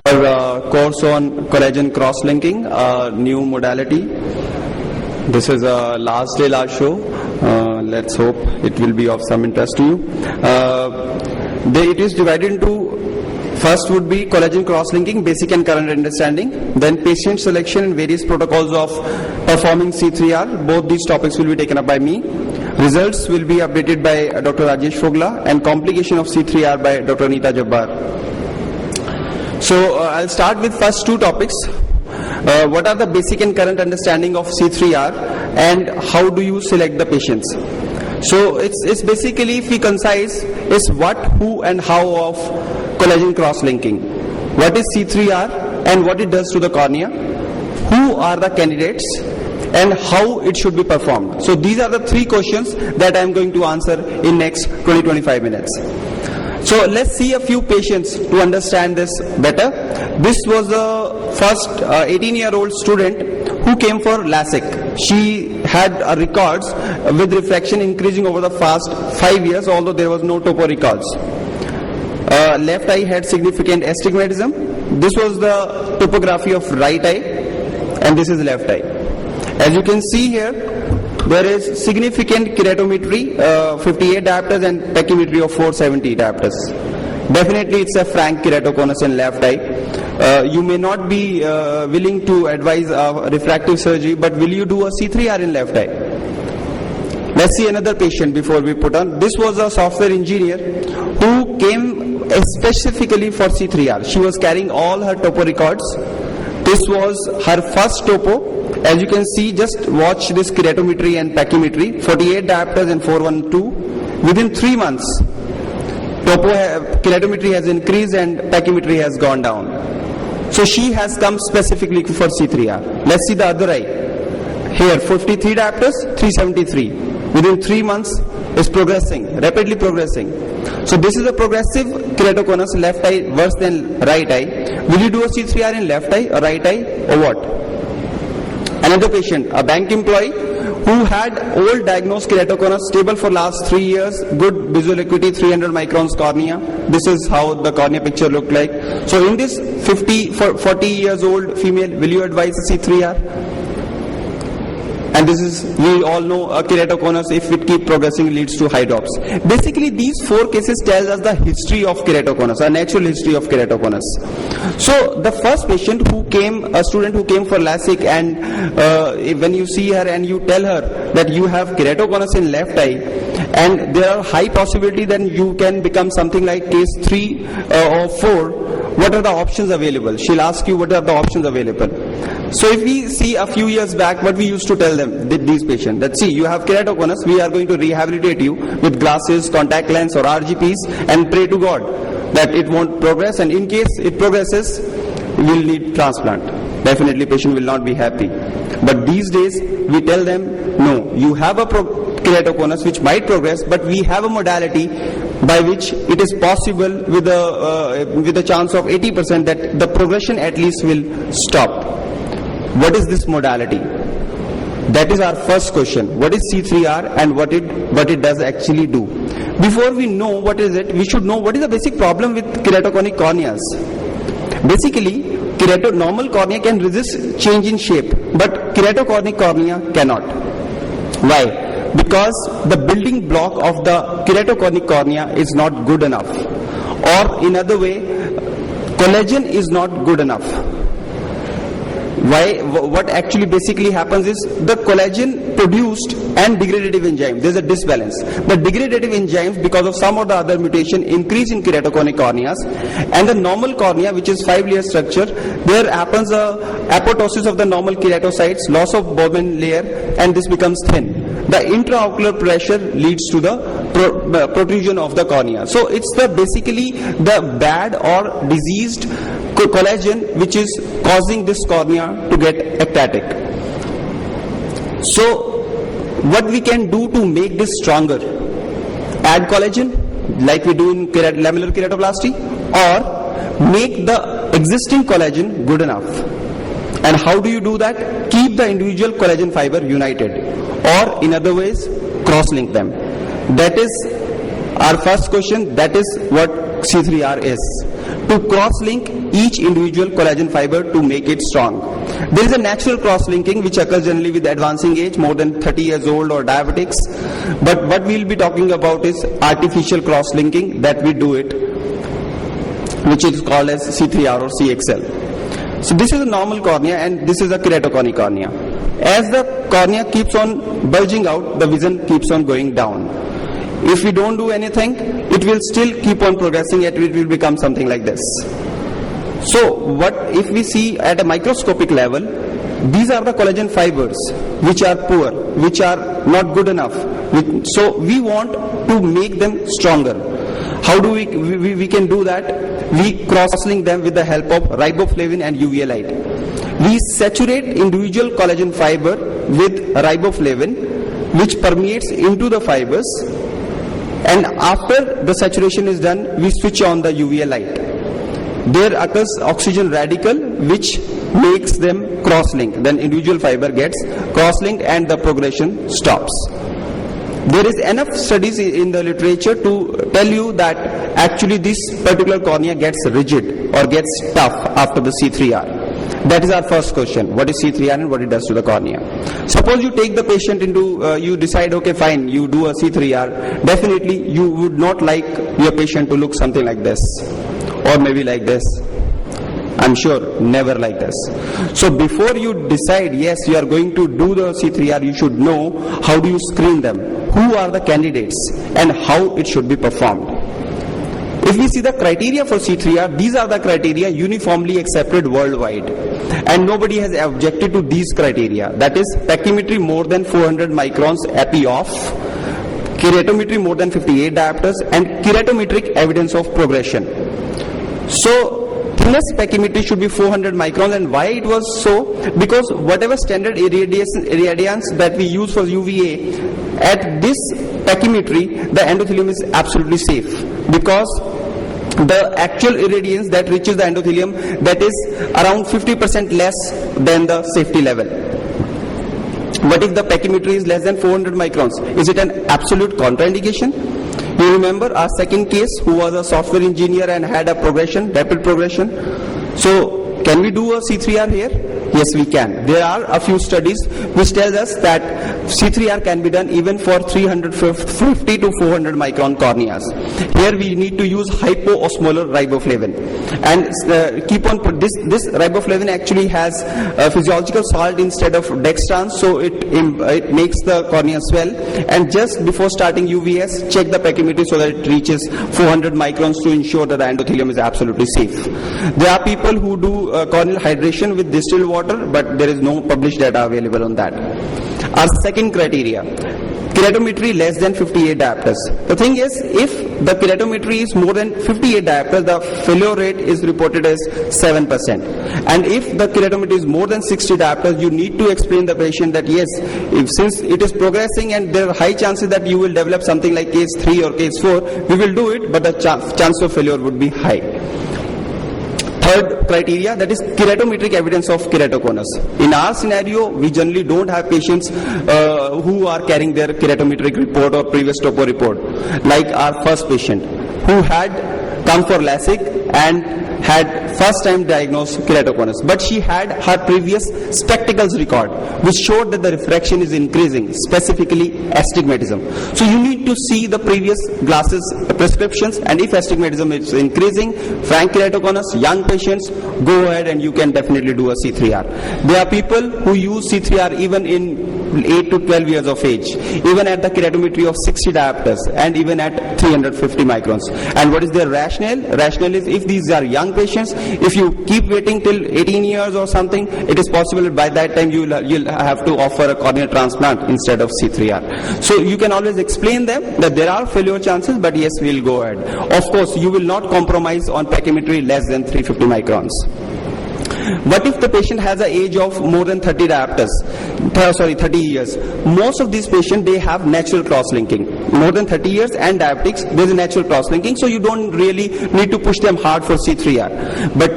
Our course on collagen cross-linking, new modality. This is a last show. Let's hope it will be of some interest to you. It is divided into, first would be collagen cross-linking, basic and current understanding. Then patient selection and various protocols of performing C3R. Both these topics will be taken up by me. Results will be updated by Dr. Rajesh Fogla, and complication of C3R by Dr. Anita Jabbar. So I'll start with first two topics. What are the basic and current understanding of C3R, and how do you select the patients? So it's basically, if we concise, is what, who and how of collagen cross-linking. What is C3R and what it does to the cornea? Who are the candidates and how it should be performed? So these are the three questions that I am going to answer in next 20-25 minutes. So let's see a few patients to understand this better. This was the first 18-year-old student who came for LASIK. She had records with refraction increasing over the past 5 years, although there was no topo records. Left eye had significant astigmatism. This was the topography of right eye, and this is left eye. As you can see here, there is significant keratometry, 58 diopters, and pachymetry of 470 diopters. Definitely it's a frank keratoconus in left eye. You may not be willing to advise refractive surgery, but will you do a C3R in left eye? Let's see another patient before we put on. This was a software engineer who came specifically for C3R. She was carrying all her topo records. This was her first topo. As you can see, just watch this keratometry and pachymetry, 48 diopters and 412. Within 3 months, keratometry has increased and pachymetry has gone down. So she has come specifically for C3R. Let's see the other eye. Here, 53 diopters, 373. Within 3 months, is progressing, rapidly progressing. So this is a progressive keratoconus, left eye worse than right eye. Will you do a C3R in left eye or right eye or what? Another patient, a bank employee who had old diagnosed keratoconus, stable for last 3 years, good visual acuity, 300 microns cornea. This is how the cornea picture looked like. So in this 40 years old female, will you advise a C3R? And this is, we all know, a keratoconus, if it keeps progressing, leads to high drops. Basically, these 4 cases tells us the history of keratoconus, a natural history of keratoconus. So the first patient who came, a student who came for LASIK, and when you see her and you tell her that you have keratoconus in left eye, and there are high possibility that you can become something like case 3 or 4, what are the options available? She'll ask you what are the options available. So if we see a few years back, what we used to tell them, these patients, that see, you have keratoconus, we are going to rehabilitate you with glasses, contact lens or RGPs, and pray to God that it won't progress, and in case it progresses, we'll need transplant. Definitely patient will not be happy. But these days, we tell them, no, you have a keratoconus which might progress, but we have a modality by which it is possible with a chance of 80% that the progression at least will stop. What is this modality? That is our first question. What is C3R and what it does actually do? Before we know what is it, we should know what is the basic problem with keratoconic corneas. Basically, normal cornea can resist change in shape, but keratoconic cornea cannot. Why? Because the building block of the keratoconic cornea is not good enough, or in other way, collagen is not good enough. Why? What actually basically happens is the collagen produced and degradative enzyme, there is a disbalance. The degradative enzymes, because of some or the other mutation, increase in keratoconic corneas, and the normal cornea, which is 5-layer structure, there happens a apoptosis of the normal keratocytes, loss of Bowman layer, and this becomes thin. The intraocular pressure leads to the protrusion of the cornea. So it's basically the bad or diseased collagen which is causing this cornea to get ectatic. So what we can do to make this stronger? Add collagen like we do in lamellar keratoplasty, or make the existing collagen good enough. And how do you do that? Keep the individual collagen fiber united, or in other ways, cross-link them. That is our first question. That is what C3R is. to cross-link each individual collagen fiber to make it strong. There is a natural cross-linking which occurs generally with advancing age, more than 30 years old or diabetics. But what we will be talking about is artificial cross-linking that we do it, which is called as C3R or CXL. So this is a normal cornea and this is a keratoconic cornea. As the cornea keeps on bulging out, the vision keeps on going down. If we don't do anything, it will still keep on progressing and it will become something like this. So what if we see at a microscopic level, these are the collagen fibers which are poor, which are not good enough. So we want to make them stronger. How do we can do that? We cross-link them with the help of riboflavin and UVA light. We saturate individual collagen fiber with riboflavin, which permeates into the fibers, and after the saturation is done, we switch on the UVA light. There occurs oxygen radical which makes them cross-linked. Then individual fiber gets cross-linked and the progression stops. There is enough studies in the literature to tell you that actually this particular cornea gets rigid or gets tough after the C3R. That is our first question. What is C3R and what it does to the cornea? Suppose you take the patient into, you decide, okay fine, you do a C3R. Definitely you would not like your patient to look something like this or maybe like this. I'm sure never like this. So before you decide, yes, you are going to do the C3R, you should know how do you screen them, who are the candidates and how it should be performed. If we see the criteria for C3R, these are the criteria uniformly accepted worldwide and nobody has objected to these criteria. That is pachymetry more than 400 microns epi-off, keratometry more than 58 diopters and keratometric evidence of progression. So thinness pachymetry should be 400 microns, and why it was so? Because whatever standard irradiance that we use for UVA, at this pachymetry the endothelium is absolutely safe, because the actual irradiance that reaches the endothelium, that is around 50% less than the safety level. What if the pachymetry is less than 400 microns? Is it an absolute contraindication? You remember our second case, who was a software engineer and had a progression, rapid progression. So can we do a C3R here? Yes, we can. There are a few studies which tell us that C3R can be done even for 350 to 400 micron corneas. Here we need to use hypoosmolar riboflavin. And keep on put this riboflavin actually has a physiological salt instead of dextrans, so it makes the cornea swell. And just before starting UVS, check the pachymetry so that it reaches 400 microns to ensure that the endothelium is absolutely safe. There are people who do corneal hydration with distilled water, but there is no published data available on that. Our second criteria, keratometry less than 58 diopters. The thing is, if the keratometry is more than 58 diopters, the failure rate is reported as 7%. And if the keratometry is more than 60 diopters, you need to explain the patient that yes, since it is progressing and there are high chances that you will develop something like case 3 or case 4, we will do it, but the chance of failure would be high. Third criteria, that is keratometric evidence of keratoconus. In our scenario, we generally don't have patients who are carrying their keratometric report or previous topo report, like our first patient who had come for LASIK and had first time diagnosed keratoconus, but she had her previous spectacles record which showed that the refraction is increasing, specifically astigmatism. So you need to see the previous glasses prescriptions, and if astigmatism is increasing, frank keratoconus, young patients, go ahead and you can definitely do a C3R. There are people who use C3R even in 8 to 12 years of age, even at the keratometry of 60 diopters and even at 350 microns. And what is their rationale? Rationale is, if these are young patients, if you keep waiting till 18 years or something, it is possible that by that time you'll have to offer a corneal transplant instead of C3R. So you can always explain them that there are failure chances, but yes, we'll go ahead. Of course, you will not compromise on pachymetry less than 350 microns. What if the patient has an age of more than 30 years? Most of these patients, they have natural cross-linking. More than 30 years and diabetics, there is a natural cross-linking, so you don't really need to push them hard for C3R. But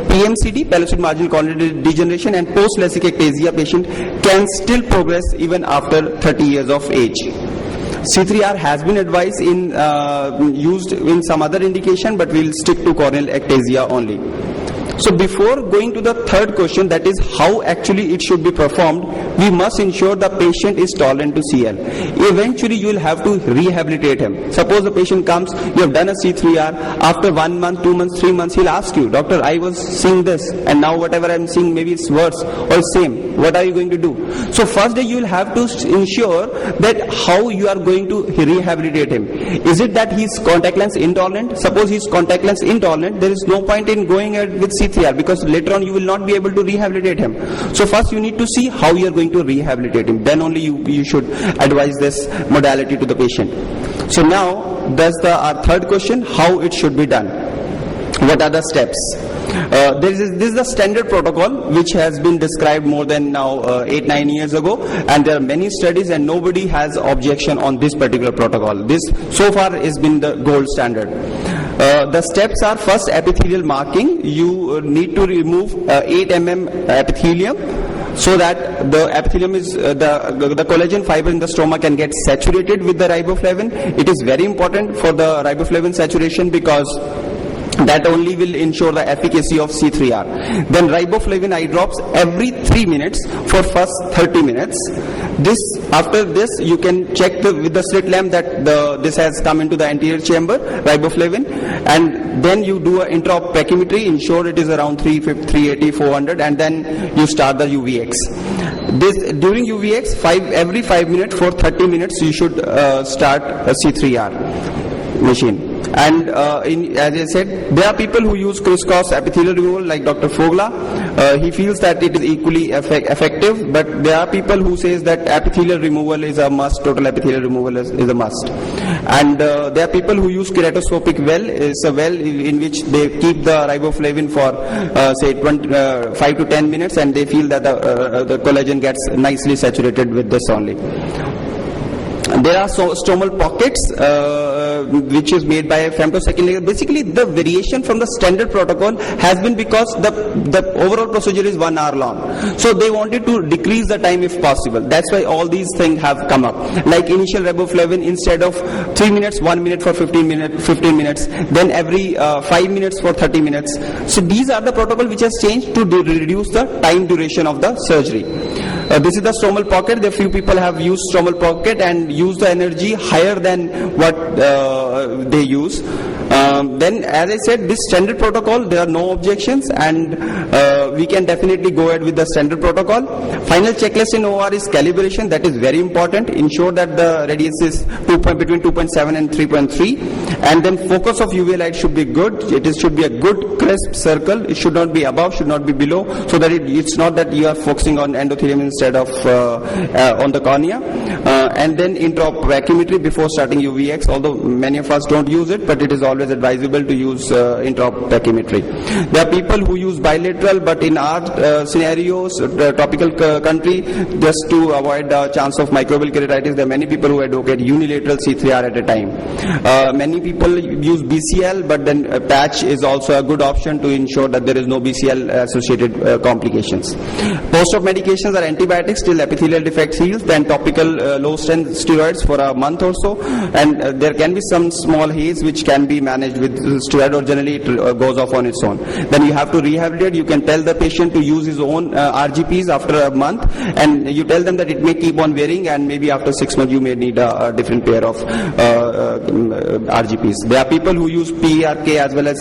PMCD, palliative marginal corneal degeneration, and post-LASIK ectasia patient can still progress even after 30 years of age. C3R has been advised in used in some other indication, but we'll stick to corneal ectasia only. So before going to the third question, that is how actually it should be performed, we must ensure the patient is tolerant to CL. Eventually you will have to rehabilitate him. Suppose the patient comes, you have done a C3R, after 1 month, 2 months, 3 months, he'll ask you, doctor, I was seeing this and now whatever I'm seeing, maybe it's worse or same. What are you going to do? So first day you will have to ensure that how you are going to rehabilitate him. Is it that he's contact lens intolerant? Suppose he's contact lens intolerant, there is no point in going ahead with C3R, because later on you will not be able to rehabilitate him. So first you need to see how you are going to rehabilitate him. Then only you should advise this modality to the patient. So now that's our third question, how it should be done. What are the steps? This is the standard protocol which has been described more than now 8-9 years ago, and there are many studies and nobody has objection on this particular protocol. This so far has been the gold standard. The steps are: first, epithelial marking. You need to remove 8 mm epithelium, so that the epithelium is the collagen fiber in the stroma can get saturated with the riboflavin. It is very important for the riboflavin saturation, because that only will ensure the efficacy of C3R. Then riboflavin eye drops every 3 minutes for first 30 minutes. After this you can check with the slit lamp that this has come into the anterior chamber, riboflavin, and then you do an intraop pachymetry, ensure it is around 350, 380, 400, and then you start the UVX. During UVX, every 5 minutes for 30 minutes you should start a C3R machine. And as I said, there are people who use crisscross epithelial removal like Dr. Fogla. He feels that it is equally effective, but there are people who says that epithelial removal is a must, total epithelial removal is a must. And there are people who use keratoscopic well. It's a well in which they keep the riboflavin for say 5 to 10 minutes, and they feel that the collagen gets nicely saturated with this only. There are stromal pockets which is made by a femtosecond layer. Basically, the variation from the standard protocol has been because the overall procedure is 1 hour long. So they wanted to decrease the time if possible. That's why all these things have come up. Like initial riboflavin, instead of 3 minutes, 1 minute for 15 minutes, then every 5 minutes for 30 minutes. So these are the protocol which has changed to reduce the time duration of the surgery. This is the stromal pocket. There few people have used stromal pocket and use the energy higher than what they use. Then, as I said, this standard protocol, there are no objections, and we can definitely go ahead with the standard protocol. Final checklist in OR is calibration. That is very important. Ensure that the radius is between 2.7 and 3.3, and then focus of UV light should be good. It should be a good crisp circle. It should not be above, should not be below, so that it's not that you are focusing on endothelium instead of on the cornea. And then intraop pachymetry before starting UVX, although many of us don't use it, but it is always advisable to use intraop pachymetry. There are people who use bilateral, but in our scenarios, tropical country, just to avoid the chance of microbial keratitis, there are many people who advocate unilateral C3R at a time. Many people use BCL, but then patch is also a good option to ensure that there is no BCL associated complications. Post-op medications are antibiotics till epithelial defect heals, then topical low-strength steroids for a month or so, and there can be some small haze which can be managed with steroid, or generally it goes off on its own. Then you have to rehabilitate. You can tell the patient to use his own RGPs after a month, and you tell them that it may keep on varying, and maybe after 6 months you may need a different pair of RGPs. There are people who use PRK as well as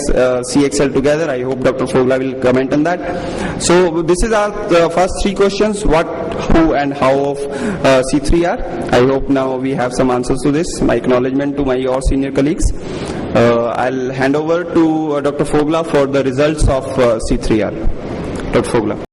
CXL together. I hope Dr. Fogla will comment on that. So this is our first 3 questions: what, who, and how of C3R. I hope now we have some answers to this. My acknowledgement to my all senior colleagues. I'll hand over to Dr. Fogla for the results of C3R. Dr. Fogla.